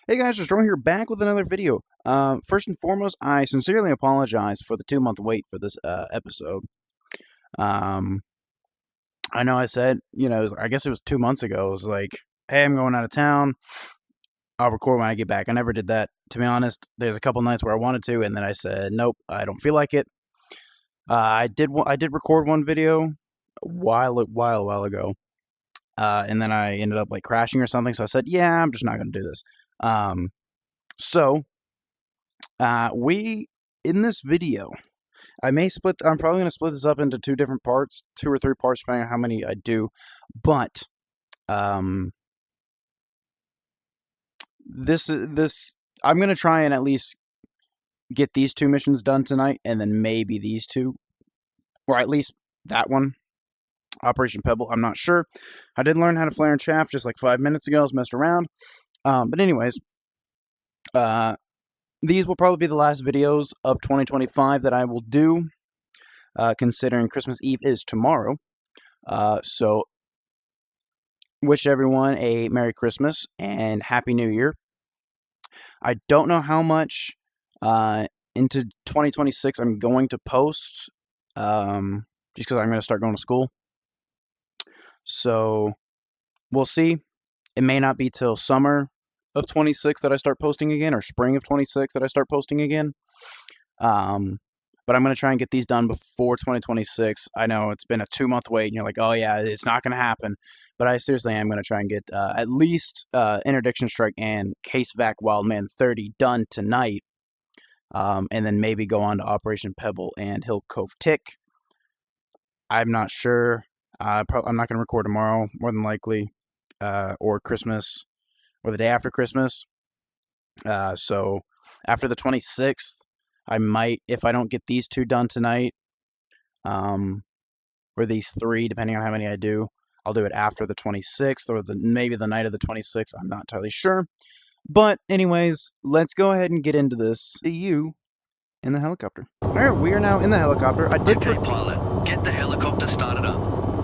Hey guys, just Joe here back with another video. First and foremost, I sincerely apologize for the 2 month wait for this episode. Um, I know I said, I guess it was 2 months ago. It was like, hey, I'm going out of town. I'll record when I get back. I never did that, to be honest. There's a couple nights where I wanted to, and then I said, nope, I don't feel like it. I did record one video a while ago, and then I ended up like crashing or something. So I said, yeah, I'm just not going to do this. Um, so we in this video, I'm probably going to split this up into two different parts, 2 or 3 parts, depending on how many I do. But this I'm going to try and at least get these 2 missions done tonight, and then maybe these 2, or at least that one, Operation Pebble. I'm not sure. I did learn how to flare and chaff just like 5 minutes ago. I was messed around. But anyways, these will probably be the last videos of 2025 that I will do, considering Christmas Eve is tomorrow. So, wish everyone a Merry Christmas and Happy New Year. I don't know how much into 2026 I'm going to post, just because I'm going to start going to school. So, we'll see. It may not be till summer of 26 that I start posting again, or spring of 26 that I start posting again. But I'm going to try and get these done before 2026. I know it's been a 2 month wait, and you're like, oh yeah, it's not going to happen. But I seriously am going to try and get at least Interdiction Strike and Case Vac Wildman 30 done tonight. And then maybe go on to Operation Pebble and Hill Cove Tick. I'm not sure. I'm not going to record tomorrow, more than likely, or Christmas, or the day after Christmas. So after the 26th, I might, if I don't get these 2 done tonight, or these 3, depending on how many I do, I'll do it after the 26th, or maybe the night of the 26th. I'm not entirely sure. But anyways, let's go ahead and get into this. See you in the helicopter. All right, we are now in the helicopter. Okay, pilot, get the helicopter started up.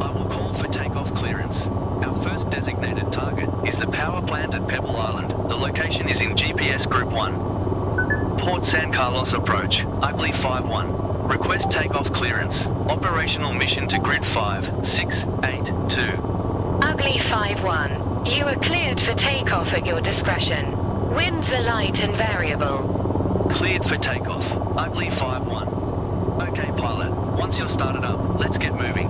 I will call for takeoff clearance. Our first designated target is the power plant at Pebble Island. The location is in GPS Group 1. Port San Carlos approach, Ugly 5-1. Request takeoff clearance. Operational mission to Grid 5682. Ugly 5-1. You are cleared for takeoff at your discretion. Winds are light and variable. Cleared for takeoff. Ugly 5-1. Okay, pilot. Once you're started up, let's get moving.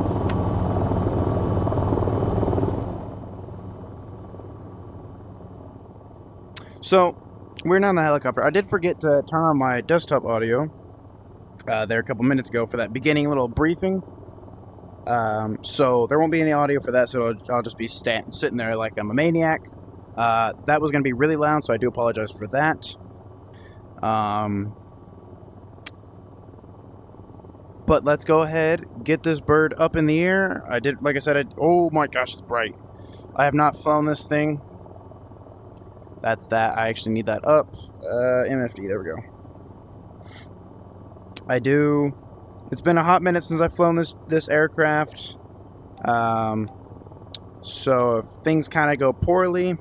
So, we're now in the helicopter. I did forget to turn on my desktop audio there a couple minutes ago for that beginning little briefing. So there won't be any audio for that, so I'll just be sitting there like I'm a maniac. That was going to be really loud, so I do apologize for that. But let's go ahead, get this bird up in the air. Like I said, oh my gosh, it's bright. I have not flown this thing. That's that. I actually need that up. MFD, there we go. It's been a hot minute since I've flown this aircraft. So if things kind of go poorly,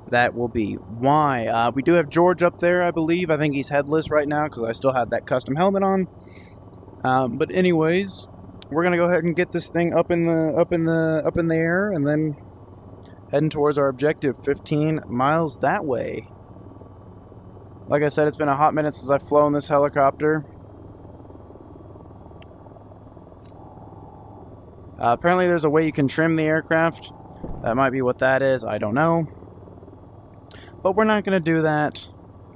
that will be why. We do have George up there, I believe. I think he's headless right now because I still have that custom helmet on. But anyways, we're gonna go ahead and get this thing up in the air, and then heading towards our objective, 15 miles that way. Like I said, it's been a hot minute since I've flown this helicopter. Apparently there's a way you can trim the aircraft. That might be what that is. I don't know. But we're not going to do that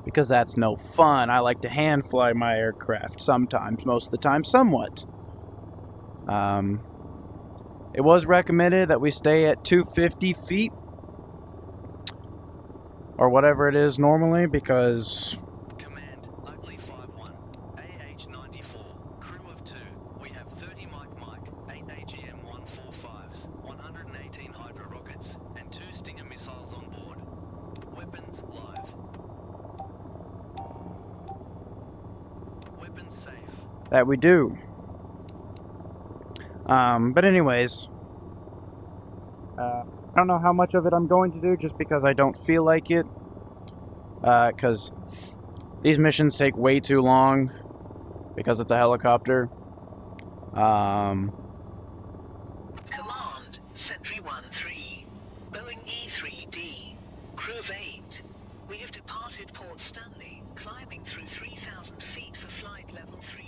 because that's no fun. I like to hand fly my aircraft sometimes, most of the time, somewhat. It was recommended that we stay at 250 feet or whatever it is normally, because Command, Ugly 5-1. AH-94. Crew of 2. We have 30 Mike, 8 AGM-145s, 118 Hydra rockets, and 2 Stinger missiles on board. Weapons live. Weapons safe. that we do. But anyways, I don't know how much of it I'm going to do just because I don't feel like it. Because these missions take way too long because it's a helicopter. Command, Sentry 1-3, Boeing E-3D, crew of 8. We have departed Port Stanley, climbing through 3,000 feet for flight level 30.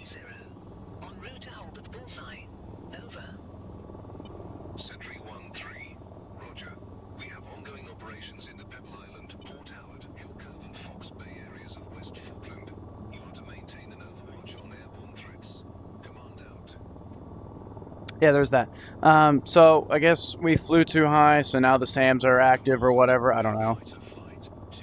En route to hold at Bullseye. Over. Sentry 1-3. Roger. We have ongoing operations in the Pebble Island, Port Howard, Hill Cove and Fox Bay areas of West Falkland. You are to maintain an overwatch on airborne threats. Command out. Yeah, there's that. So I guess we flew too high, so now the SAMs are active or whatever. I don't know. Fighter flight, 2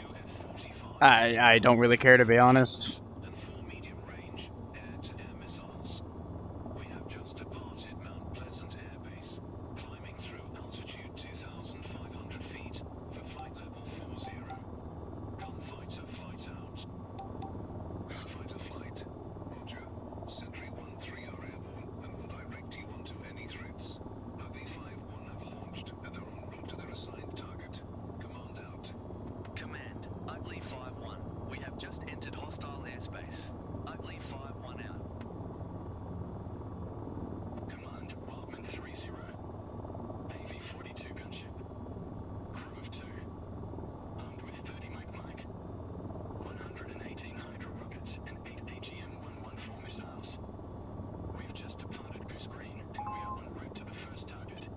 F-45 I don't really care, to be honest. and 4 medium-range air-to-air missiles. We have just departed Mount Pleasant Air Base, climbing through altitude 2,500 feet for flight level 40. Gunfighter flight out. Gunfighter flight. Roger. Sentry 1-3 are airborne and will direct you onto any threats. Ugly 5-1 have launched and are en route to their assigned target. Command out. Command, Ugly 5-1. We have just entered hostile airspace. Ugly 5-1 out. Command, Wildman 3-0. AV-42 gunship. Crew of 2. Armed with 30 Mike, 118 Hydro rockets and 8 AGM-114 missiles. We've just departed Goose Green and we are en route to the first target.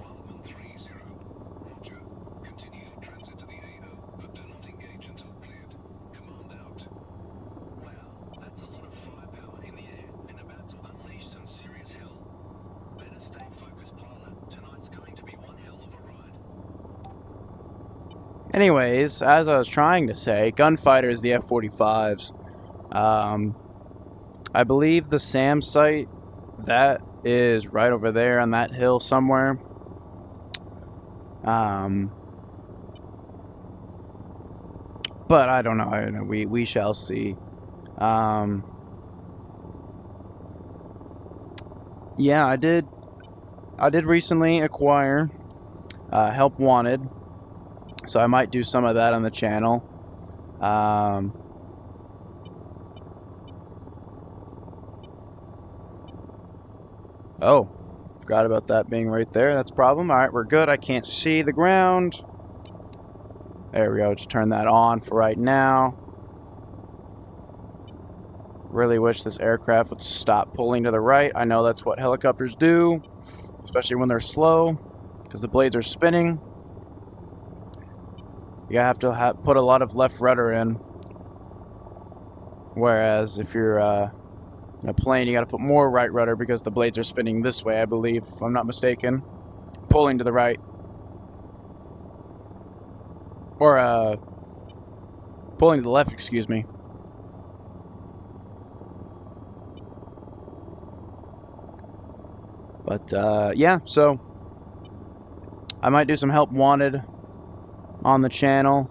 Wildman 3-0. Roger. Continue your transit to the AO, but do not engage until cleared. Command out. Wow, that's a lot of firepower in the air and about to unleash some serious hell. Better stay focused, pilot. Tonight's going to be one hell of a ride. Anyways, as I was trying to say, gunfighters, the F-45s. I believe the SAM site, that is right over there on that hill somewhere. But I don't know. We shall see. Yeah, I did recently acquire Help Wanted, so I might do some of that on the channel. Oh, forgot about that being right there. That's a problem. All right, we're good. I can't see the ground. There we go. Just turn that on for right now. Really wish this aircraft would stop pulling to the right. I know that's what helicopters do, especially when they're slow, because the blades are spinning. You have to put a lot of left rudder in. Whereas if you're in a plane, you got to put more right rudder because the blades are spinning this way, I believe, if I'm not mistaken. Pulling to the right. Or, pulling to the left, excuse me. But, yeah, so I might do some Help Wanted on the channel.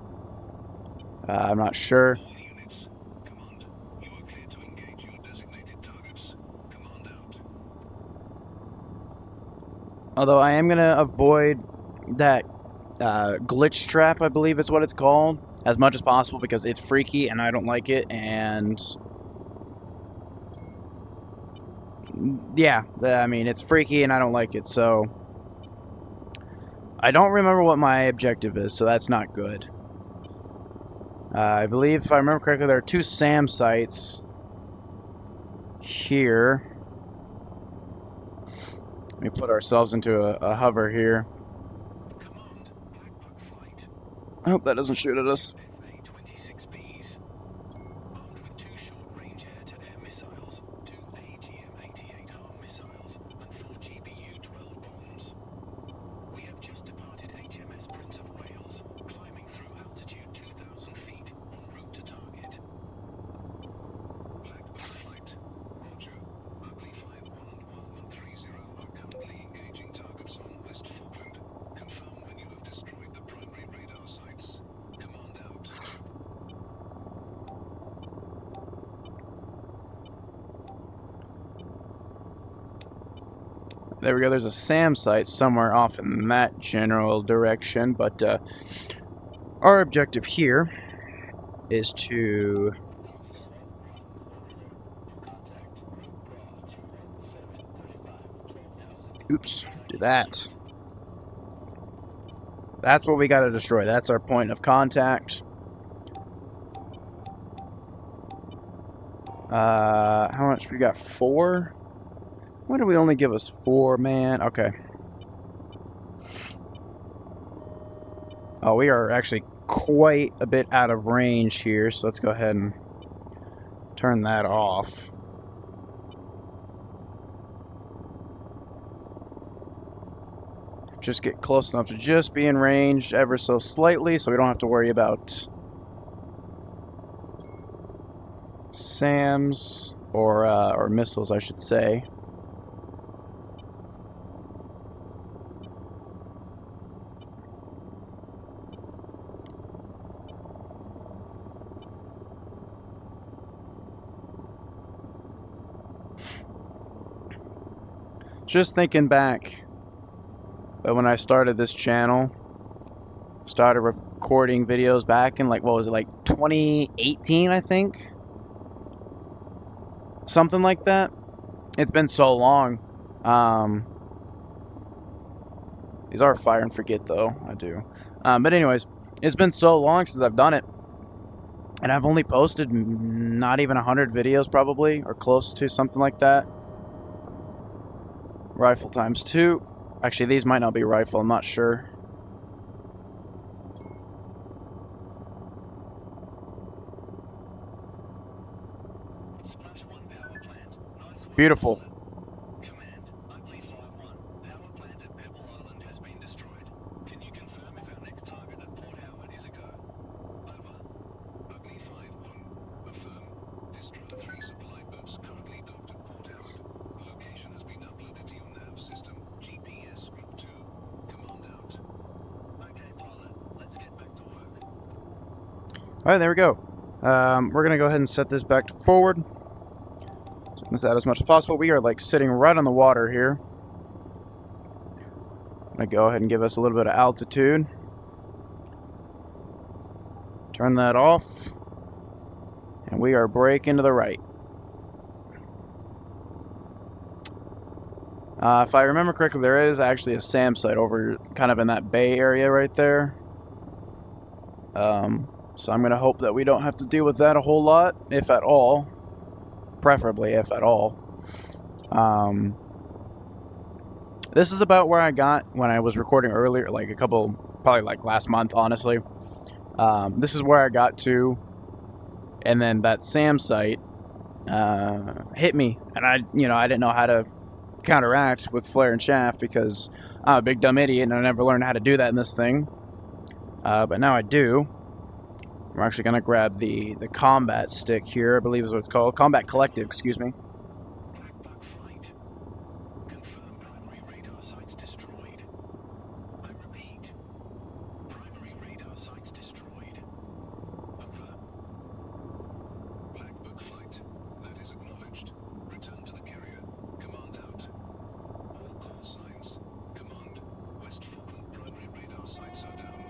I'm not sure. All units. Command. You are clear to engage your designated targets. Command out. Although I am going to avoid that glitch trap, I believe is what it's called, as much as possible because it's freaky and I don't like it. And yeah, I mean, it's freaky and I don't like it. So I don't remember what my objective is, so that's not good. I believe, if I remember correctly, there are 2 SAM sites here. Let me put ourselves into a hover here. Command. Black Buck flight. I hope that doesn't shoot at us. FA-26Bs. Armed with 2 short-range air-to-air missiles, 2 AGM-88 HARM missiles, and 4 GBU-12 bombs. We have just departed HMS Prince of Wales, climbing through altitude 2,000 feet, en route to target. Black Buck flight. Roger. Ugly 5-1 and Wildman 3-0 are currently engaging targets on West Falkland. Confirm when you have destroyed the primary radar sites. Command out. There we go. There's a SAM site somewhere off in that general direction, but our objective here is to... Oops, do that. That's what we got to destroy. That's our point of contact. How much we got? 4? Why do we only give us 4, man? Okay. Oh, we are actually quite a bit out of range here, so let's go ahead and turn that off. Just get close enough to just be in range ever so slightly, so we don't have to worry about SAMs or missiles, I should say. Just thinking back, but when I started this channel, started recording videos back in, like, what was it, like 2018, I think? Something like that. It's been so long. These are fire and forget, though. I do. But anyways, it's been so long since I've done it. And I've only posted not even 100 videos, probably, or close to something like that. Rifle times 2. Actually, these might not be rifle, I'm not sure. Beautiful. Command, Ugly 5-1. Power plant at Pebble Island has been destroyed. Can you confirm if our next target at Port Howard is a go? Over. Ugly 5-1. Affirm. Destroy 3 supply boats currently docked at Port Howard. The location has been uploaded to your nav system. GPS Group 2. Command out. Okay, pilot. Let's get back to work. Alright, there we go. We're going to go ahead and set this back to forward. This out as much as possible. We are like sitting right on the water here. I'm going to go ahead and give us a little bit of altitude. Turn that off. And we are braking to the right. If I remember correctly, there is actually a SAM site over kind of in that bay area right there. So I'm going to hope that we don't have to deal with that a whole lot, if at all. Preferably, if at all. This is about where I got when I was recording earlier, like probably like last month, honestly. This is where I got to, and then that SAM site hit me, and I didn't know how to counteract with flare and shaft because I'm a big dumb idiot and I never learned how to do that in this thing. But now I do. We're actually going to grab the combat stick here, I believe is what it's called. Combat Collective, excuse me. Black Buck flight. Confirm primary radar sites destroyed. I repeat. Primary radar sites destroyed. Over. Black Buck flight. That is acknowledged. Return to the carrier. Command out. All call signs. Command. West Falkland primary radar sites are down.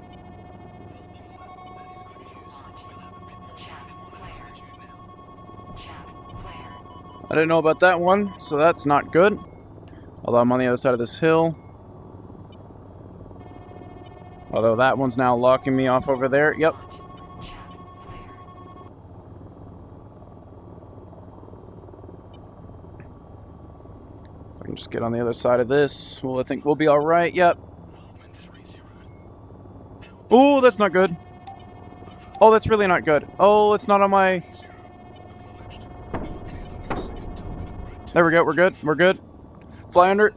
I didn't know about that one, so that's not good. Although I'm on the other side of this hill. Although that one's now locking me off over there. Yep. If I can just get on the other side of this, well, I think we'll be alright. Yep. Oh, that's not good. Oh, that's really not good. Oh, it's not on my... There we go. We're good. We're good. Fly under.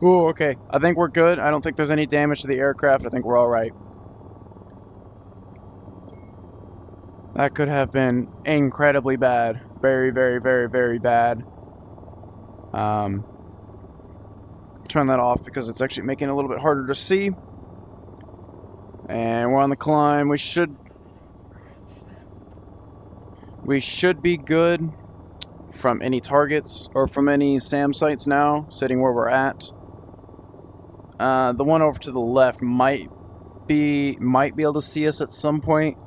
Oh, okay. I think we're good. I don't think there's any damage to the aircraft. I think we're all right. That could have been incredibly bad. Very, very, very, very bad. Turn that off because it's actually making it a little bit harder to see. And we're on the climb. We should be good from any targets or from any SAM sites now, sitting where we're at. The one over to the left might be able to see us at some point,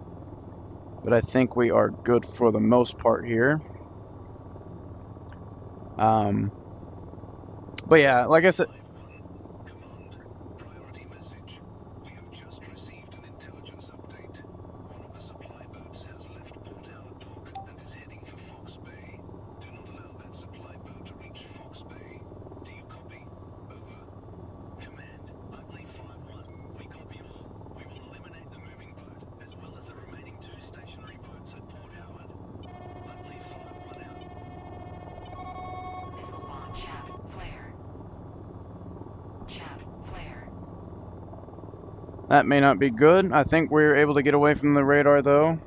but I think we are good for the most part here. But yeah, like I said, Command, priority message. We have just received an intelligence update. One of the supply boats has left Port Howard Dock and is heading for Fox Bay. Do not allow that supply boat to reach Fox Bay. Do you copy? Over. Command, Ugly 5-1. We copy all. We will eliminate the moving boat, as well as the remaining 2 stationary boats at Port Howard. Ugly 5-1 out. Missile launch chaff flare. Chaff flare. that may not be good. I think we're able to get away from the radar, though.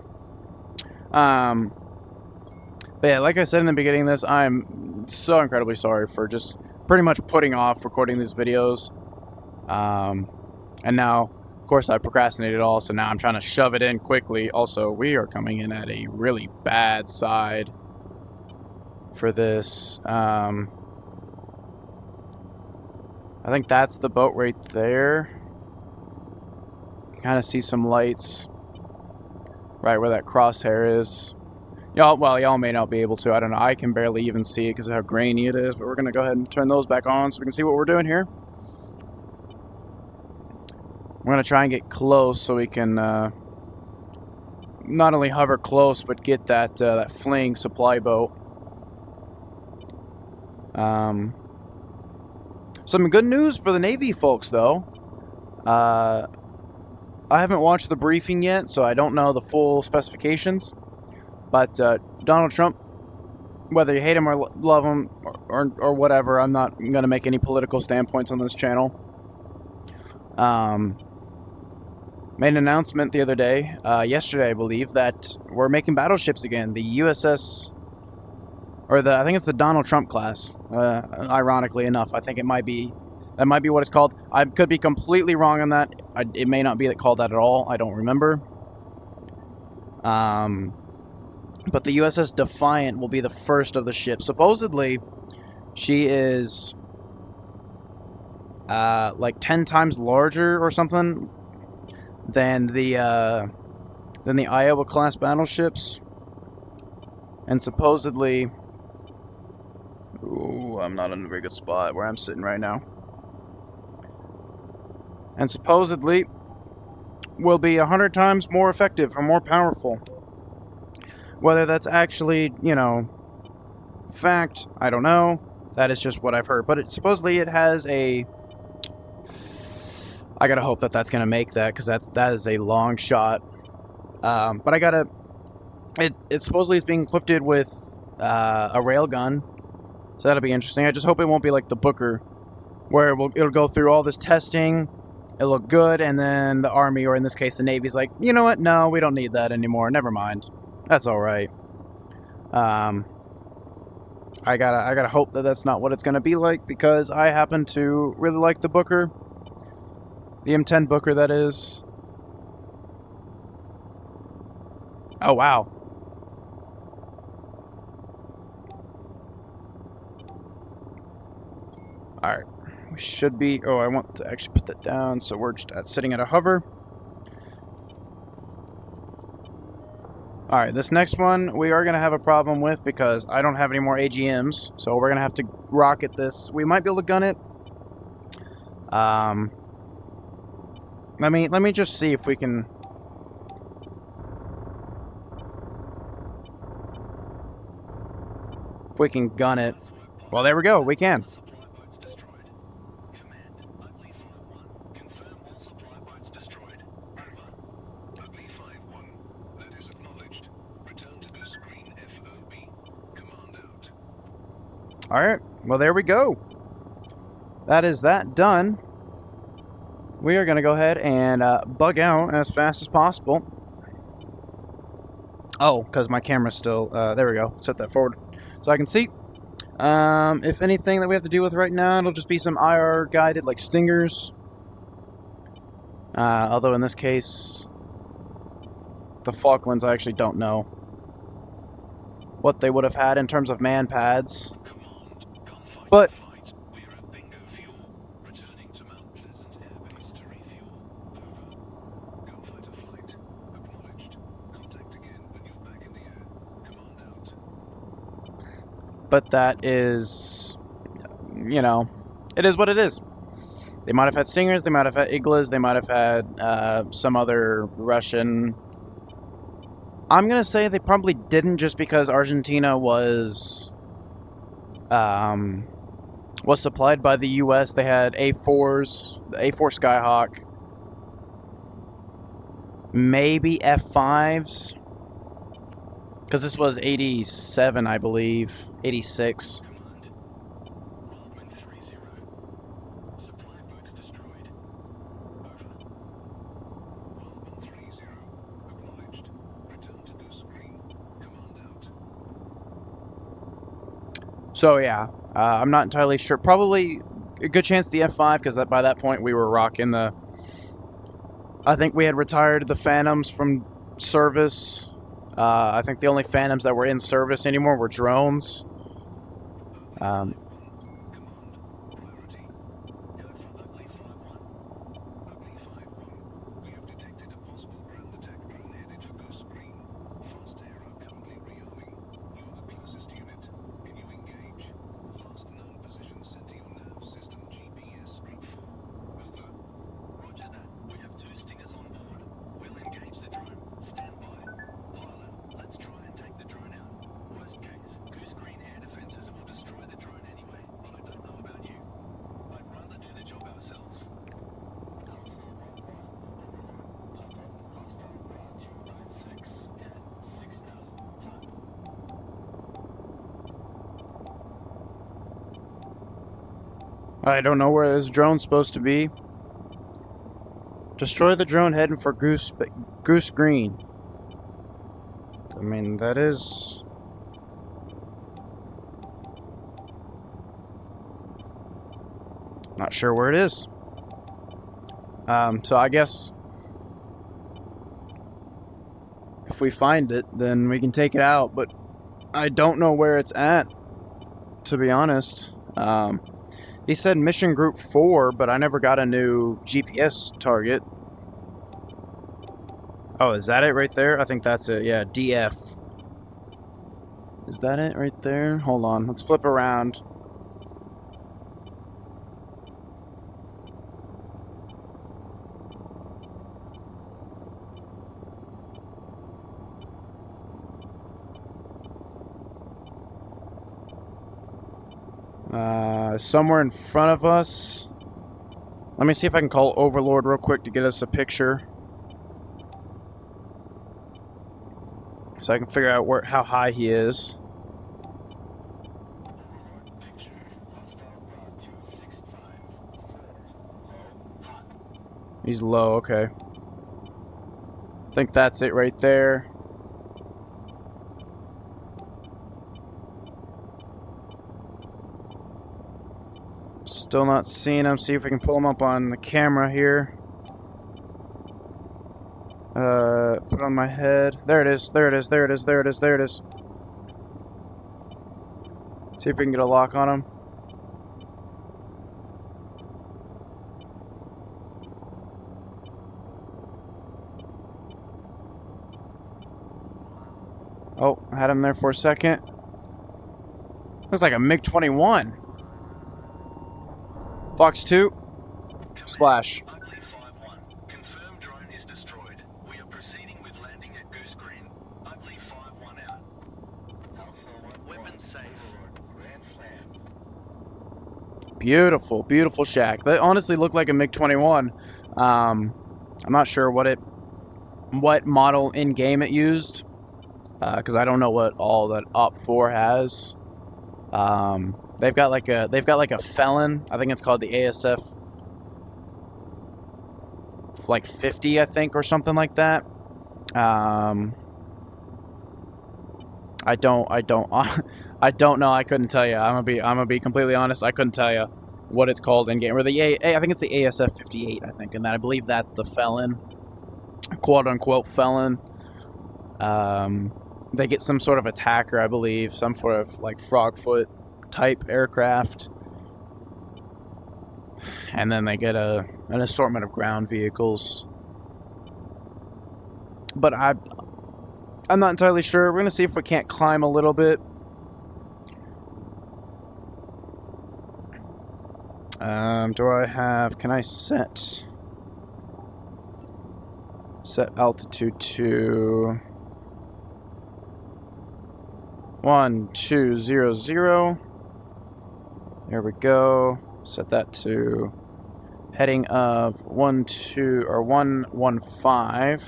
But yeah, like I said in the beginning of this, I'm so incredibly sorry for just pretty much putting off recording these videos. And now, of course, I procrastinated all, so now I'm trying to shove it in quickly. Also, we are coming in at a really bad side for this. I think that's the boat right there. Kind of see some lights right where that crosshair is. Y'all may not be able to. I don't know. I can barely even see it because of how grainy it is. But we're gonna go ahead and turn those back on so we can see what we're doing here. We're gonna try and get close so we can not only hover close but get that that fleeing supply boat. Some good news for the Navy folks, though. I haven't watched the briefing yet, so I don't know the full specifications. But Donald Trump, whether you hate him or love him or whatever, I'm not going to make any political standpoints on this channel. Made an announcement the other day, yesterday I believe, that we're making battleships again. The USS, or I think it's the Donald Trump class. Ironically enough, I think that might be what it's called. I could be completely wrong on that. It may not be called that at all. I don't remember. But the USS Defiant will be the first of the ships. Supposedly, she is like 10 times larger or something than the Iowa class battleships, and supposedly, ooh, I'm not in a very good spot where I'm sitting right now. And supposedly will be 100 times more effective or more powerful. Whether that's actually, fact, I don't know. That is just what I've heard. But supposedly it has a... I gotta hope that that's gonna make that, because that is a long shot. But I gotta... It supposedly is being equipped with a railgun. So that'll be interesting. I just hope it won't be like the Booker, where it'll go through all this testing, it'll look good, and then the Army, or in this case the Navy's like, you know what, no, we don't need that anymore, never mind. That's alright. I gotta hope that that's not what it's gonna be like, because I happen to really like the Booker. The M10 Booker, that is. Oh, wow. Alright. We should be... Oh, I want to actually put that down, so we're just sitting at a hover. Alright, this next one we are going to have a problem with because I don't have any more AGMs, so we're going to have to rocket this. We might be able to gun it. Let me just see if we can... If we can gun it. Well, there we go. We can. Supply boats destroyed. Command, Ugly 5-1. Confirm all supply boats destroyed. Over. Ugly 5-1. That is acknowledged. Return to boost screen FOB. Command out. Alright. Well, there we go. That is that done. We are going to go ahead and bug out as fast as possible. Oh, because my camera's still... there we go. Set that forward so I can see. If anything that we have to deal with right now, it'll just be some IR guided, like stingers. Although in this case, the Falklands I actually don't know. what they would have had in terms of man pads. Command, gunfight But flight. We're at Bingo Fuel. Returning to Mount Pleasant Air Base to refuel. Over. Gunfighter flight. Acknowledged. Contact again when you're back in the air. Command out. but that is, you know, it is what it is. They might have had Stingers, they might have had Iglas, they might have had some other Russian. I'm gonna say they probably didn't, just because Argentina was supplied by the U.S. They had A4s, the A4 Skyhawk, maybe F5s, because this was 87, I believe, 86. Command. Wildman 3-0. Supply boats destroyed. Over. Wildman 3-0. Acknowledged. Return to Goose Green. Command out. So yeah, I'm not entirely sure. Probably a good chance the F5, because by that point we were rocking the. I think we had retired the Phantoms from service. I think the only Phantoms that were in service anymore were drones. Command. Priority. Go for Ugly 5-1. Ugly 5-1. We have detected a possible ground attack drone headed for Goose Green. Fast air are currently rearming. You're the closest unit. Can you engage? Last known position set to your nav system GPS Group 4. Over. Roger that. We have 2 Stingers on board. We'll engage the drone. Stand by. Pilot, let's try and take the drone out. Worst case, Goose Green air defenses will destroy the drone anyway, but I don't know about you. I'd rather do the job ourselves. I don't know where this drone's supposed to be. Destroy the drone heading for Goose Green. I mean, that is. Not sure where it is. So I guess if we find it, then we can take it out. But I don't know where it's at, to be honest. He said Mission Group 4, but I never got a new GPS target. Oh, is that it right there? I think that's it. Yeah, DF. Is that it right there? Hold on. Let's flip around. Somewhere in front of us. Let me see if I can call Overlord real quick to get us a picture, so I can figure out how high he is. He's low, okay. I think that's it right there. Still not seeing him. See if we can pull him up on the camera here. Put it on my head. There it is. There it is. There it is. There it is. There it is. See if we can get a lock on him. Oh, I had him there for a second. Looks like a MiG-21. Fox 2. Splash. Ugly 5-1. Confirmed drone is destroyed. We are proceeding with landing at Goose Green. Ugly 5-1 out. Weapons safe. Grand slam. Beautiful, beautiful shack. They honestly look like a MiG-21. I'm not sure what model in game it used, because I don't know what all that Op 4 has. They've got like a Felon. I think it's called the ASF like 50, I think, or something like that. I don't know. I couldn't tell you. I'm gonna be completely honest. I couldn't tell you what it's called in game. Or I think it's the ASF 58. I think, and I believe that's the Felon, quote unquote Felon. they get some sort of attacker, I believe, some sort of like frogfoot type aircraft, and then they get an assortment of ground vehicles. But I'm not entirely sure. We're gonna see if we can't climb a little bit. Do I have? Can I set altitude to 1200? There we go. Set that to heading of 115.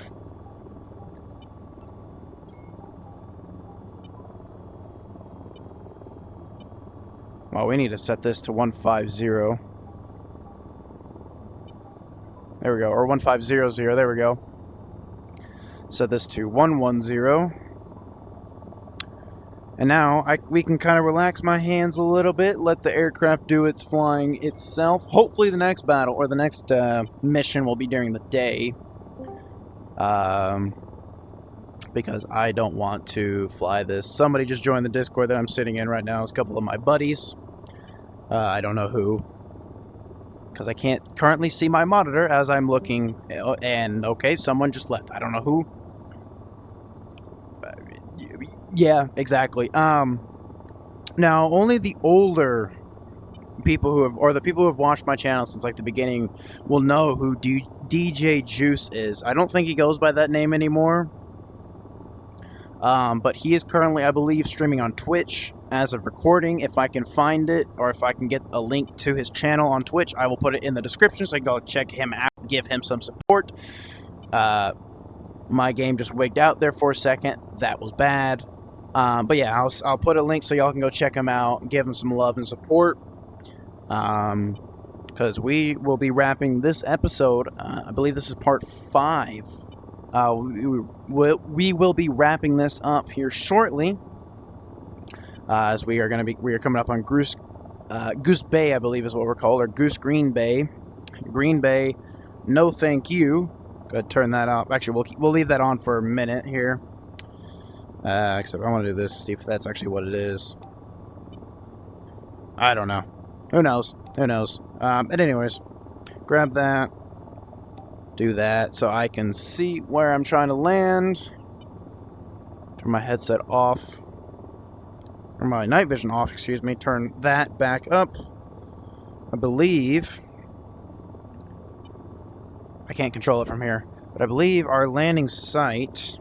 Well, we need to set this to 150. There we go, or 1500. There we go. Set this to 110. And now we can kind of relax my hands a little bit, let the aircraft do its flying itself. Hopefully the next battle, or the next mission will be during the day. Because I don't want to fly this. Somebody just joined the Discord that I'm sitting in right now. It's a couple of my buddies. I don't know who. Because I can't currently see my monitor as I'm looking. And, okay, someone just left. I don't know who. Yeah, exactly. Now, only the older people who have, or the people who have watched my channel since, like, the beginning will know who DJ Juice is. I don't think he goes by that name anymore. But he is currently, I believe, streaming on Twitch as of recording. If I can find it, or if I can get a link to his channel on Twitch, I will put it in the description so you can go check him out, give him some support. My game just wigged out there for a second. That was bad. But yeah, I'll put a link so y'all can go check him out, give him some love and support. Because we will be wrapping this episode. I believe this is part 5. We will be wrapping this up here shortly, as we are coming up on Goose Bay, I believe is what we're called, or Goose Green Bay. Green Bay, no thank you. Go ahead, turn that off. Actually, we'll leave that on for a minute here. Except I want to do this, see if that's actually what it is. I don't know. Who knows? Who knows? But anyways, grab that. Do that so I can see where I'm trying to land. Turn my headset off. Or my night vision off, excuse me. Turn that back up. I believe... I can't control it from here. But I believe our landing site...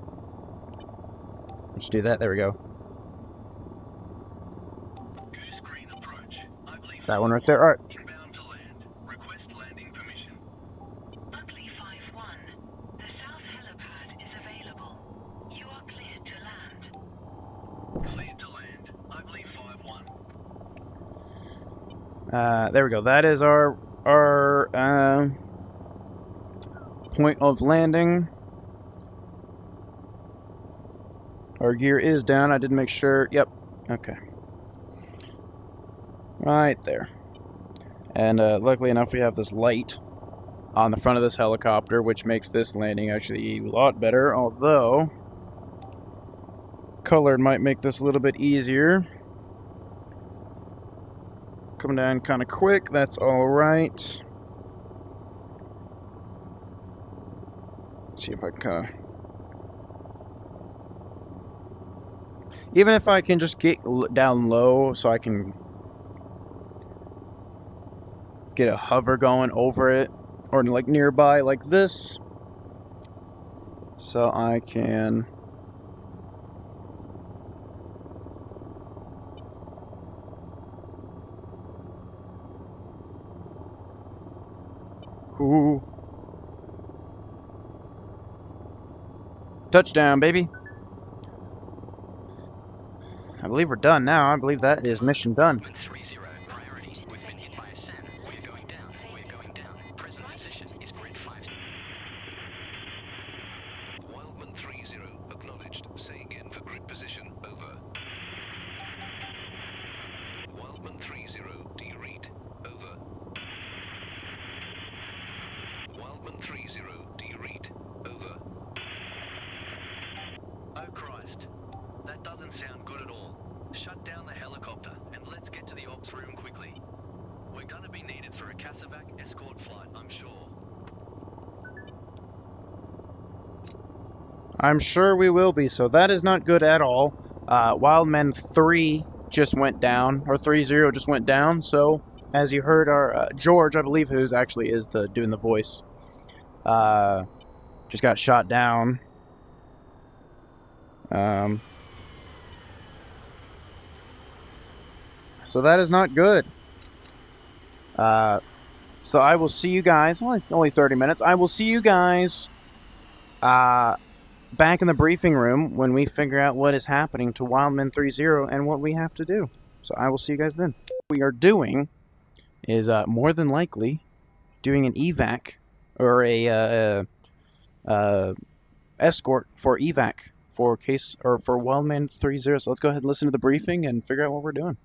Let's do that. There we go. Goose Green approach. I believe That one right there. Alright. inbound to land. Request landing permission. Ugly 5-1. The south helipad is available. You are cleared to land. Cleared to land. I believe 5-1. There we go. That is our point of landing. Our gear is down. I did make sure. Yep. Okay. Right there. And luckily enough, we have this light on the front of this helicopter, which makes this landing actually a lot better. Although, colored might make this a little bit easier. Coming down kind of quick. That's all right. See if I can kind of... Even if I can just get down low so I can get a hover going over it, or like nearby like this, so I can... Ooh. Touchdown, baby. I believe we're done now. I believe that is mission done. 30, priority. We've been hit by a SAN. We're going down. We're going down. Present position is grid 5. Wildman 30 acknowledged. Say again for grid position. Over. Wildman 30 D read. Over. Wildman 30 D read. Over. Oh Christ. sound good at all. Shut down the helicopter and let's get to the ops room quickly. We're gonna be needed for a Cassavac escort flight, I'm sure. I'm sure we will be, so that is not good at all. Wildman 3 just went down, or 3-0 just went down, so as you heard, our George, I believe, who's actually is doing the voice, just got shot down. So that is not good. So I will see you guys, only 30 minutes, I will see you guys back in the briefing room when we figure out what is happening to Wildman 3-0 and what we have to do. So I will see you guys then. What we are doing is more than likely doing an evac or a escort for evac for Wildman 3-0. So let's go ahead and listen to the briefing and figure out what we're doing.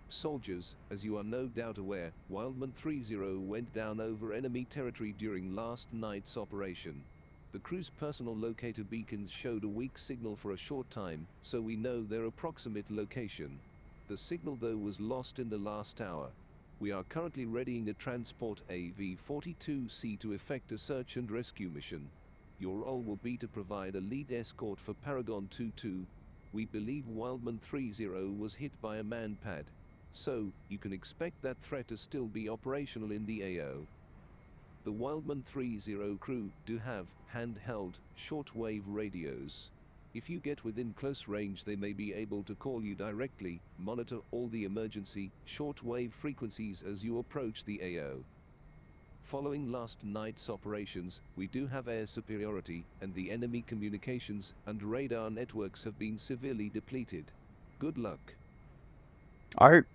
Soldiers, as you are no doubt aware, Wildman 3-0 went down over enemy territory during last night's operation. The crew's personal locator beacons showed a weak signal for a short time, so we know their approximate location. The signal though was lost in the last hour. We are currently readying a transport AV-42C to effect a search and rescue mission. Your role will be to provide a lead escort for Paragon 2-2. We believe Wildman 3-0 was hit by a man-pad. So, you can expect that threat to still be operational in the AO. The Wildman 3-0 crew do have handheld, shortwave radios. If you get within close range, they may be able to call you directly, monitor all the emergency, shortwave frequencies as you approach the AO. Following last night's operations, we do have air superiority, and the enemy communications and radar networks have been severely depleted. Good luck. Alright,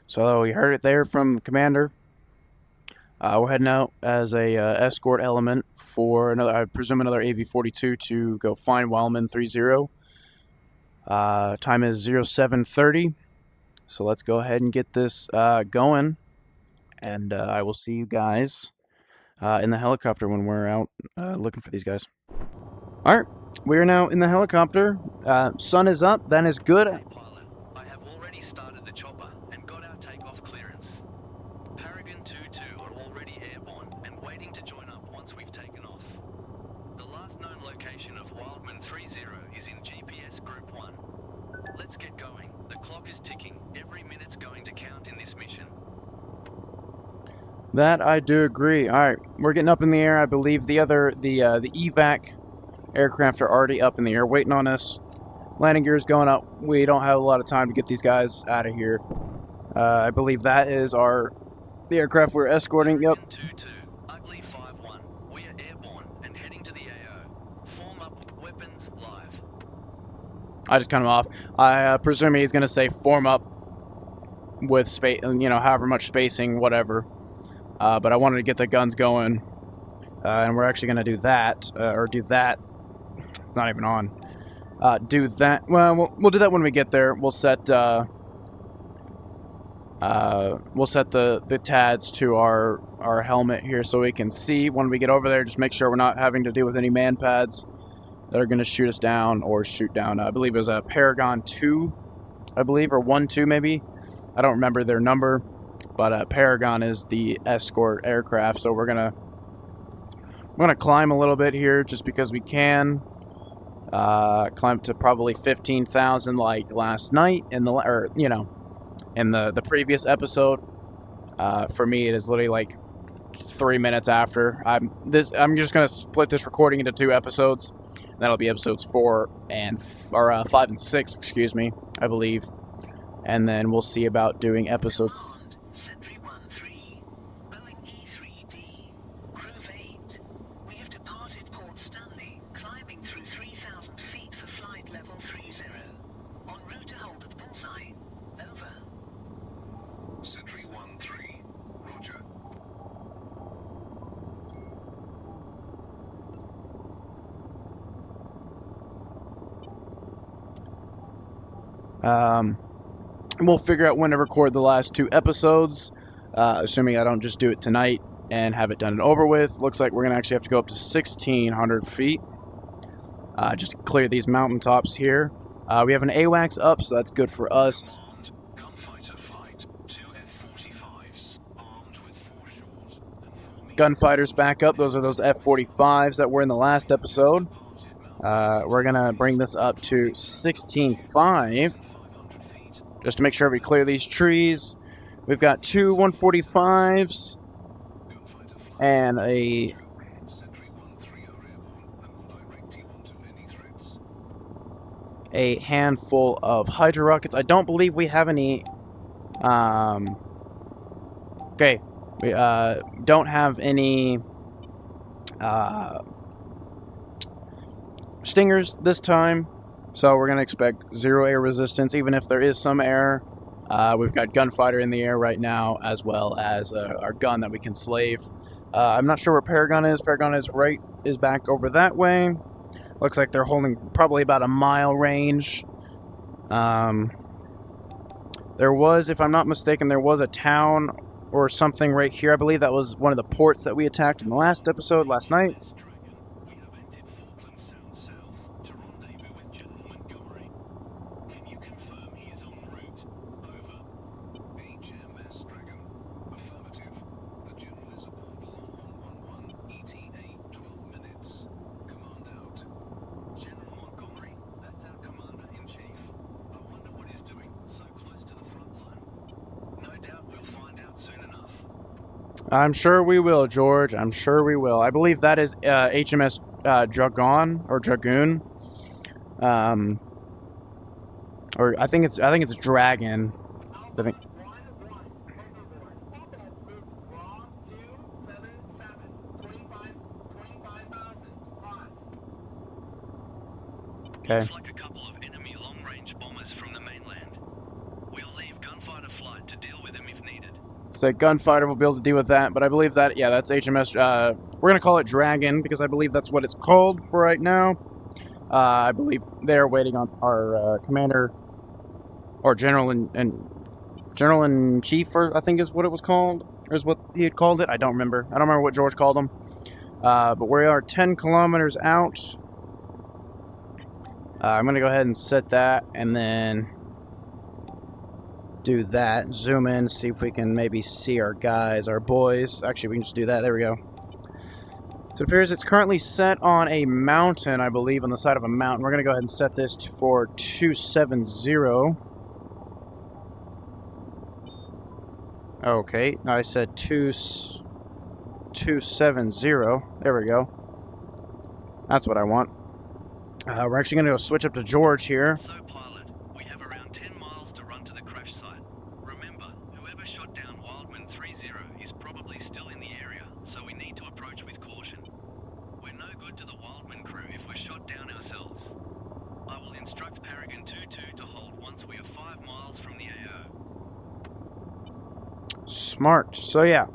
so we heard it there from the commander. We're heading out as a escort element for another, I presume another AV-42 to go find Wildman 3-0. Time is 07:30, so let's go ahead and get this going, and I will see you guys in the helicopter when we're out looking for these guys. Alright, we are now in the helicopter. Sun is up, that is good. Pilot, I have already started the chopper and got our takeoff clearance. Paragon 2-2 are already airborne and waiting to join up once we've taken off. The last known location of Wildman 3-0 is in GPS Group 1. Let's get going. The clock is ticking. Every minute's going to count in this mission. That I do agree. Alright, we're getting up in the air. I believe the evac aircraft are already up in the air waiting on us. Landing gear is going up. We don't have a lot of time to get these guys out of here. I believe that is the aircraft we're escorting. Yep. Paragon 2-2, Ugly 5-1. We are airborne and heading to the AO. Form up, weapons live. I just cut him off. I presume he's going to say form up with space, however much spacing, whatever. But I wanted to get the guns going. And we're actually going to do that, or do that. It's not even on. Do that. Well, we'll do that when we get there. We'll set the TADs to our helmet here so we can see when we get over there. Just make sure we're not having to deal with any man pads that are going to shoot us down or shoot down. I believe it was a Paragon 2, I believe, or 1-2 maybe. I don't remember their number, but Paragon is the escort aircraft. So we're gonna climb a little bit here just because we can. Climb to probably 15,000 like last night in the previous episode. For me, it is literally like 3 minutes after. I'm just gonna split this recording into 2 episodes. That'll be episodes 5 and 6, excuse me, I believe. And then we'll see about doing episodes. Sentry 1-3, Boeing E3D, Crew 8. We have departed Port Stanley, climbing through 3,000 feet for flight level 30. En route to hold at Bullseye. Over. Sentry 1-3, roger. We'll figure out when to record the last 2 episodes, assuming I don't just do it tonight and have it done and over with. Looks like we're going to actually have to go up to 1,600 feet. just to clear these mountaintops here. We have an AWACS up, so that's good for us. Command, gunfighter flight, 2 F-45s, armed with 4 short and 4 Gunfighters back up. Those are those F-45s that were in the last episode. We're going to bring this up to 16.5 just to make sure we clear these trees. We've got 2 145s and a handful of Hydra rockets. I don't believe we have any. Okay, we don't have any Stingers this time, so we're gonna expect 0 air resistance, even if there is some air. We've got Gunfighter in the air right now, as well as our gun that we can slave. I'm not sure where Paragon is. Paragon is back over that way. Looks like they're holding probably about a mile range. There was, if I'm not mistaken, there was a town or something right here. I believe that was one of the ports that we attacked in the last episode last night. We have entered Falkland Sound south to rendezvous with General Montgomery. Can you confirm he is en route? Over. HMS Dragon. Affirmative. The General is aboard Longhorn 11 ETA 12 minutes. Command out. General Montgomery, that's our Commander-in-Chief. I wonder what he's doing so close to the front line. No doubt we'll find out soon enough. I'm sure we will, George. I'm sure we will. I believe that is HMS Dragon or Dragoon, or I think it's Dragon. I think. Okay. Looks like a couple of enemy long-range bombers from the mainland. We'll leave gunfighter flight to deal with them if needed. So Gunfighter will be able to deal with that, but I believe that, yeah, that's HMS, we're going to call it Dragon, because I believe that's what it's called for right now. I believe they're waiting on our commander, or General-in-Chief, or I think is what it was called, or is what he had called it. I don't remember. I don't remember what George called him. But we are 10 kilometers out. I'm going to go ahead and set that, and then do that. Zoom in, see if we can maybe see our guys, our boys. Actually, we can just do that. There we go. So it appears it's currently set on a mountain, I believe, on the side of a mountain. We're going to go ahead and set this for 270. Okay, I said 270. There we go. That's what I want. We're actually going to go switch up to George here. So, pilot, we have around 10 miles to run to the crash site. Remember, whoever shot down Wildman 30 is probably still in the area, so we need to approach with caution. We're no good to the Wildman crew if we're shot down ourselves. I will instruct Paragon 2-2 to hold once we are 5 miles from the AO. Smart. So yeah,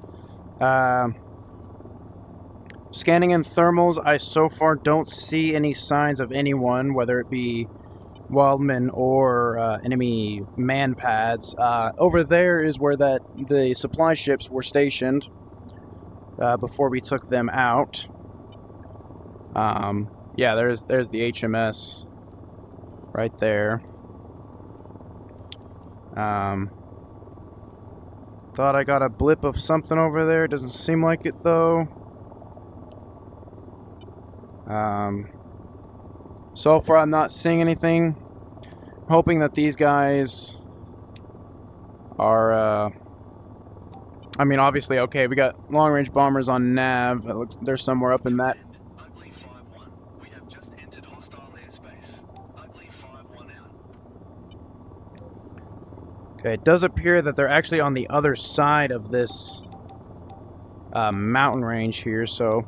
scanning in thermals, I so far don't see any signs of anyone, whether it be Wildman or enemy man pads. Over there is where the supply ships were stationed before we took them out. Yeah, there's the HMS right there. Thought I got a blip of something over there. Doesn't seem like it though. So far I'm not seeing anything. Hoping that these guys are, I mean, obviously, okay, we got long-range bombers on nav. It looks they're somewhere up in that. Ugly 5-1. We have just entered hostile airspace. Ugly 5-1 out. Okay, it does appear that they're actually on the other side of this mountain range here, so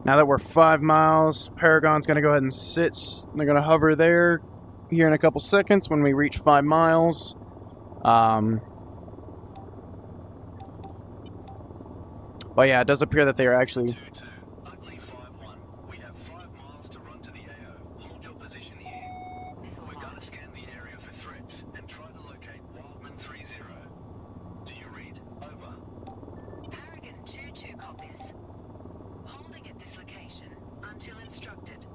now that we're 5 miles, Paragon's going to go ahead and sit. They're going to hover there here in a couple seconds when we reach 5 miles. But yeah, it does appear that they are actually... 2-2. Ugly 5-1. We have 5 miles to run to the AO. Hold your position here. We're going to scan the area for threats and try to locate Wildman 30. Do you read? Over. Paragon 2-2 copies. Holding at this location until instructed.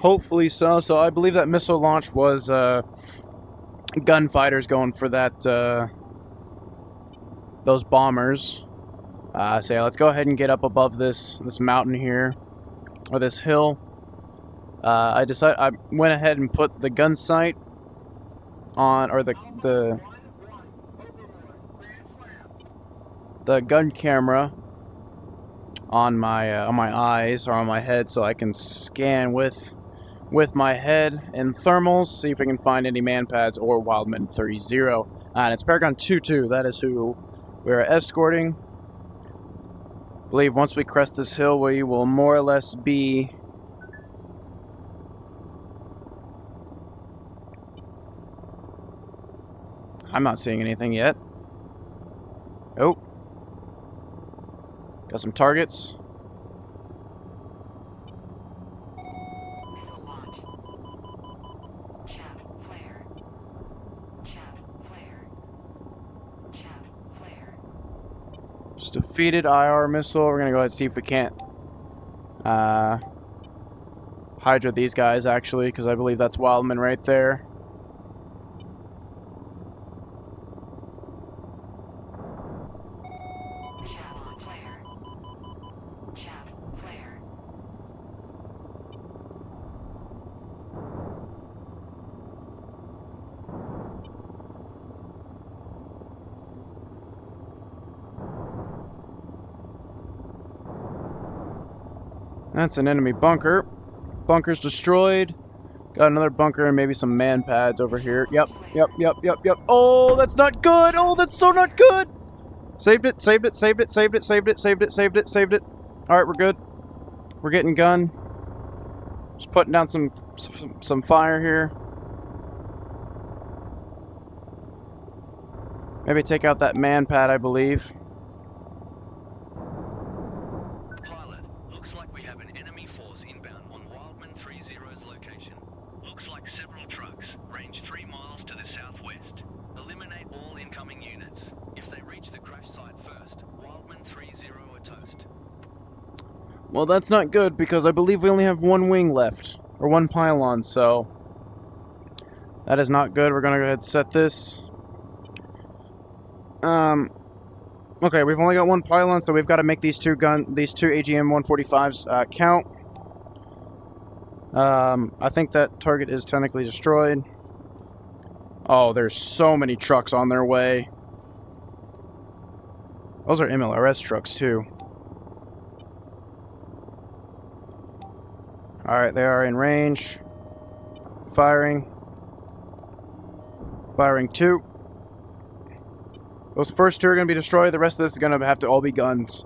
Hopefully so. So I believe that missile launch was gunfighters going for that those bombers. So yeah, let's go ahead and get up above this mountain here, or this hill. I went ahead and put the gun sight on, or the gun camera on my eyes or on my head, so I can scan with my head and thermals, see if we can find any man pads or Wildman 30. And it's Paragon 22. That is who we are escorting. I believe once we crest this hill, we will more or less be I'm not seeing anything yet. Oh. Got some targets. Missile launch. Chaff flare. Chaff flare. Chaff flare. Just defeated IR missile. We're gonna go ahead and see if we can't hydra these guys, actually, because I believe that's Wildman right there. Chaff flare. Chaff flare. That's an enemy bunker. Bunker's destroyed. Got another bunker and maybe some man pads over here. Yep. Oh, that's not good. Oh, that's so not good. Saved it. Alright, we're good. We're getting gun. Just putting down some fire here. Maybe take out that man pad, I believe. Pilot, looks like we have an enemy force inbound on Wildman 30's location. Looks like several trucks, range 3 miles to the southwest. Eliminate all incoming units. If they reach the crash site first, Wildman 30 are toast. Well, that's not good because I believe we only have one wing left. Or one pylon, so that is not good. We're gonna go ahead and set this. Okay, we've only got one pylon, so we've got to make these two AGM 145s count. I think that target is technically destroyed. Oh, there's so many trucks on their way. Those are MLRS trucks too. Alright, they are in range. Firing. Firing 2. Those first 2 are going to be destroyed. The rest of this is going to have to all be guns.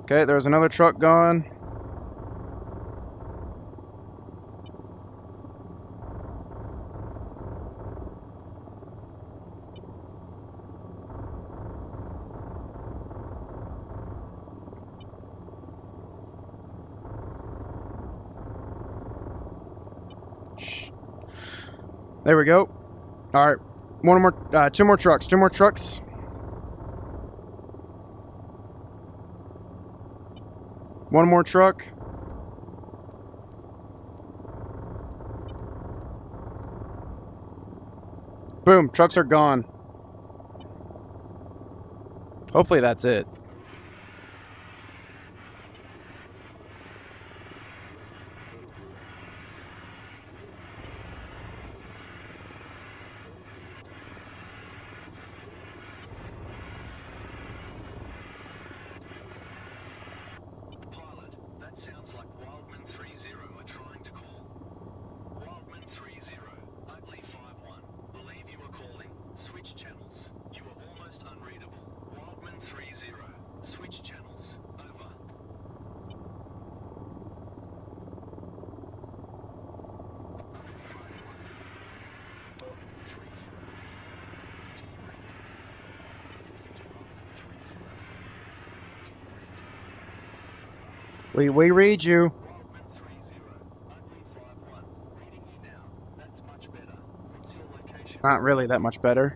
Okay, there's another truck gone. There we go. All right, two more trucks. One more truck. Boom, trucks are gone. Hopefully that's it. Pilot, that sounds like Wildman 30 are trying to call. Wildman 30, ugly 51. Believe you are calling. Switch channels. You are almost unreadable. Wildman 30. Switch channels. Over. We read you. Wildman 30, ugly 51. Reading you now. That's much better. What's your location? Not really that much better.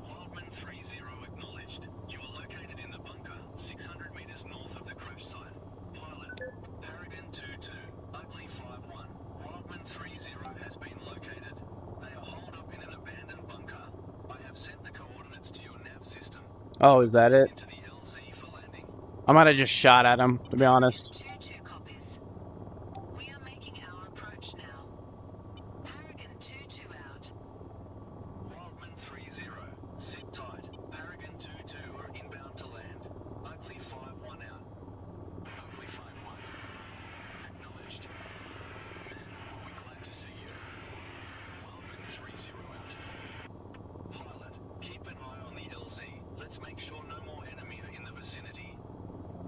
Wildman 30 acknowledged. You are located in the bunker, 600 meters north of the crash site. Pilot, Paragon 22, Ugly 51. Wildman 30 has been located. They are holed up in an abandoned bunker. I have sent the coordinates to your nav system. Oh, is that it? Into the LZ for landing. I might have just shot at him, to be honest. 2-2 copies. We are making our approach now. Paragon 2-2 out. Wildman 30, sit tight. Paragon 22 are inbound to land. Ugly 51 out. Ugly 51. Acknowledged. We're glad to see you. Wildman 30 out. Pilot, keep an eye on the LZ. Let's make sure no more enemy are in the vicinity.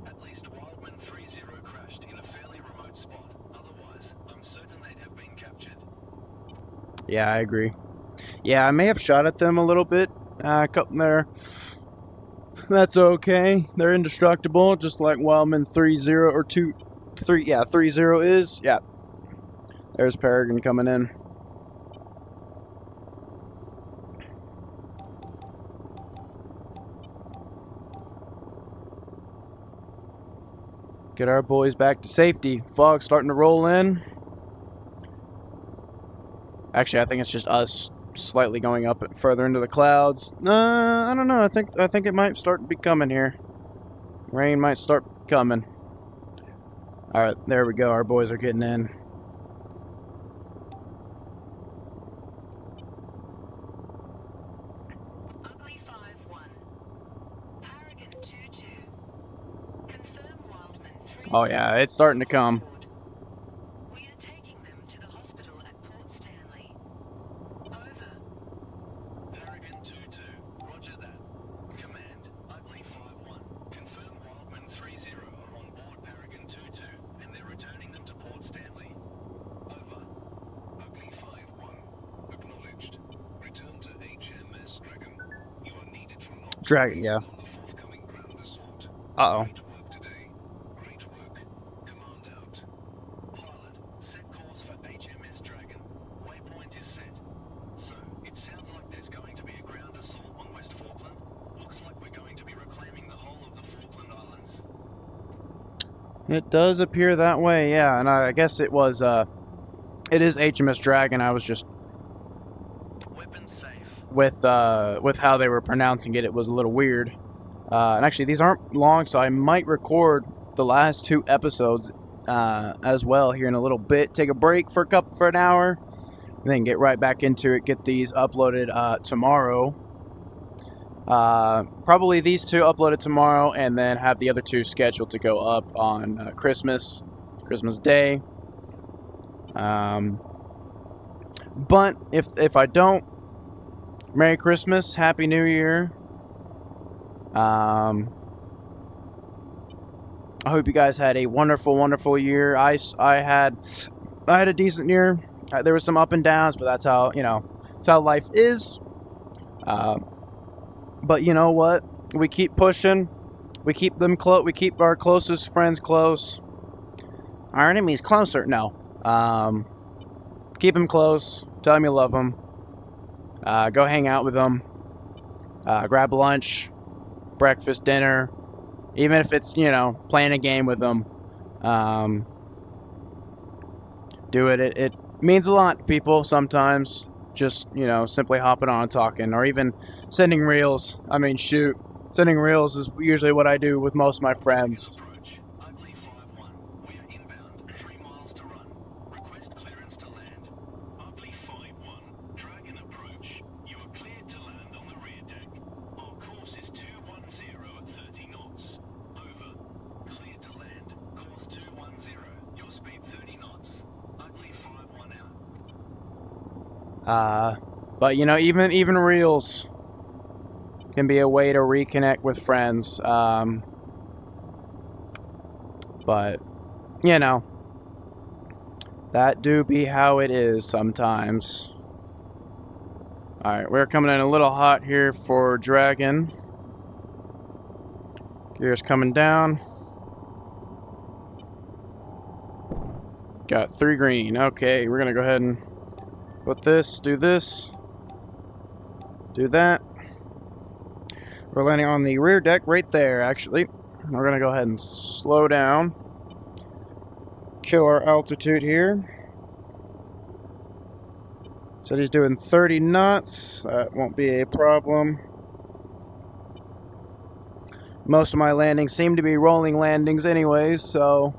At least Wildman 30 crashed in a fairly remote spot. Otherwise, I'm certain they'd have been captured. Yeah, I agree. Yeah, I may have shot at them a little bit. Couple there. That's okay. They're indestructible, just like Wildman 30 or 3. Yeah, 30 is. Yeah. There's Paragon coming in. Get our boys back to safety. Fog's starting to roll in. Actually, I think it's just us slightly going up further into the clouds. I don't know. I think it might start to be coming here. Rain might start coming. All right, there we go. Our boys are getting in. Ugly 5-1. Paragon 2-2. Confirm Wildman 3. Oh yeah, it's starting to come. We are taking them to the hospital at Port Stanley. Over. Paragon 22, roger that. Command, Ugly 51. Confirm Wildman 30 are on board Paragon 22, and they're returning them to Port Stanley. Over. Ugly 51. Acknowledged. Return to HMS Dragon. You are needed from North Dragon, yeah. on the forthcoming ground assault. Uh-oh. Great work today. Great work. Command out. Pilot, set course for HMS Dragon. Waypoint is set. So, it sounds like there's going to be a ground assault on West Falkland. Looks like we're going to be reclaiming the whole of the Falkland Islands. It does appear that way, yeah. And I guess it was, it is HMS Dragon. I was just Weapons safe. with how they were pronouncing it. It was a little weird. And actually, these aren't long, so I might record the last 2 episodes as well here in a little bit. Take a break for an hour, and then get right back into it. Get these uploaded tomorrow. Probably these 2 uploaded tomorrow, and then have the other 2 scheduled to go up on Christmas Day. But if I don't, Merry Christmas, Happy New Year. I hope you guys had a wonderful, wonderful year. I had a decent year. There was some up and downs, but that's how life is. But you know what? We keep pushing. We keep them close. We keep our closest friends close. Our enemies closer. No. Keep them close. Tell them you love them. Go hang out with them. Grab lunch, breakfast, dinner. Even if it's, playing a game with them. Do it. It means a lot to people sometimes. Just, simply hopping on and talking. Or even sending reels. I mean, shoot. Sending reels is usually what I do with most of my friends. Approach. Ugly 51. We are inbound. 3 miles to run. Request clearance to land. Ugly 51. Dragon approach. You are cleared to land on the rear deck. Our course is 210 at 30 knots. Over. Cleared to land. Course 210. Your speed 30 knots. Ugly 51 out. But even reels can be a way to reconnect with friends. But that do be how it is sometimes. All right, we're coming in a little hot here for Dragon. Gears coming down. Got 3 green. Okay, we're gonna go ahead and put this, do that. We're landing on the rear deck right there, actually. We're gonna go ahead and slow down. Kill our altitude here. So he's doing 30 knots. That won't be a problem. Most of my landings seem to be rolling landings anyways, so...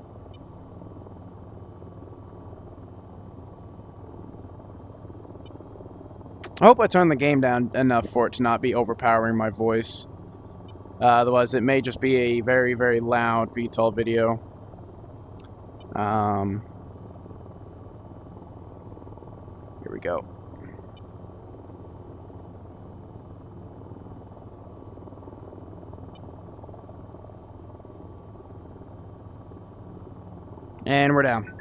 I hope I turned the game down enough for it to not be overpowering my voice. Otherwise, it may just be a very, very loud VTOL video. Here we go. And we're down.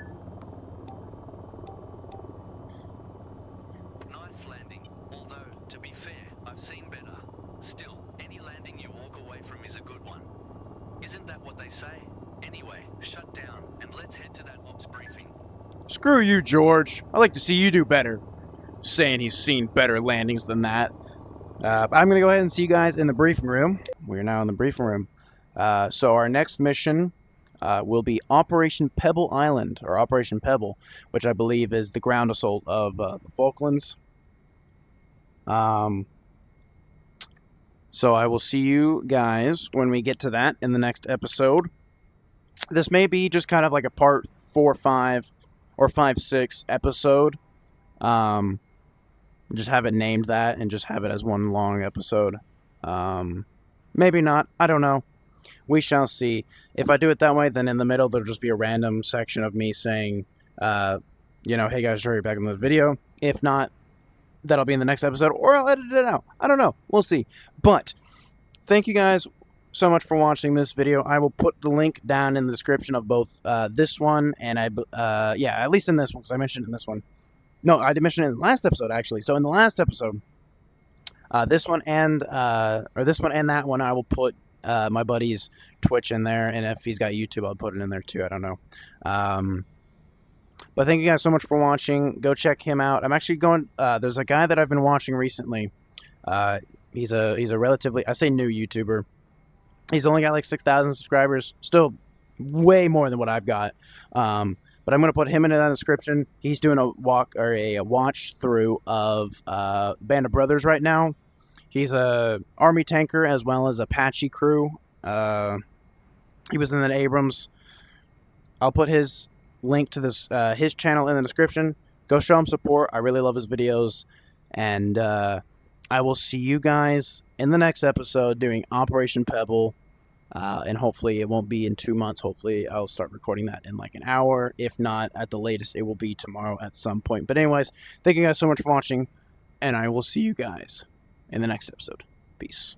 Nice landing, although, to be fair, I've seen better. Still, any landing you walk away from is a good one. Isn't that what they say? Anyway, shut down, and let's head to that ops briefing. Screw you, George. I'd like to see you do better. Saying he's seen better landings than that. I'm going to go ahead and see you guys in the briefing room. We're now in the briefing room. So our next mission will be Operation Pebble Island, or Operation Pebble, which I believe is the ground assault of the Falklands. So I will see you guys when we get to that in the next episode. This may be just kind of like a part 4, 5, or 5, 6 episode. Just have it named that and just have it as one long episode. Maybe not. I don't know. We shall see. If I do it that way, then in the middle there'll just be a random section of me saying, you know, hey guys, hurry back in the video. If not, that'll be in the next episode, or I'll edit it out. I don't know. We'll see. But thank you guys so much for watching this video. I will put the link down in the description of both this one and yeah, at least in this one, because I mentioned it in this one. No, I did mention it in the last episode, actually. So in the last episode, this one and that one, I will put my buddy's Twitch in there, and if he's got YouTube, I'll put it in there too. I don't know. But thank you guys so much for watching. Go check him out. I'm actually going. There's a guy that I've been watching recently. He's a relatively, I say, new YouTuber. He's only got like 6,000 subscribers. Still way more than what I've got. But I'm going to put him into that description. He's doing a watch through of Band of Brothers right now. He's a Army tanker as well as Apache crew. He was in an Abrams. I'll put his link to this his channel in the description. Go show him support. I really love his videos. And I will see you guys in the next episode doing Operation Pebble. And hopefully it won't be in 2 months. Hopefully I'll start recording that in like an hour. If not, at the latest, it will be tomorrow at some point. But anyways, thank you guys so much for watching, and I will see you guys in the next episode. Peace.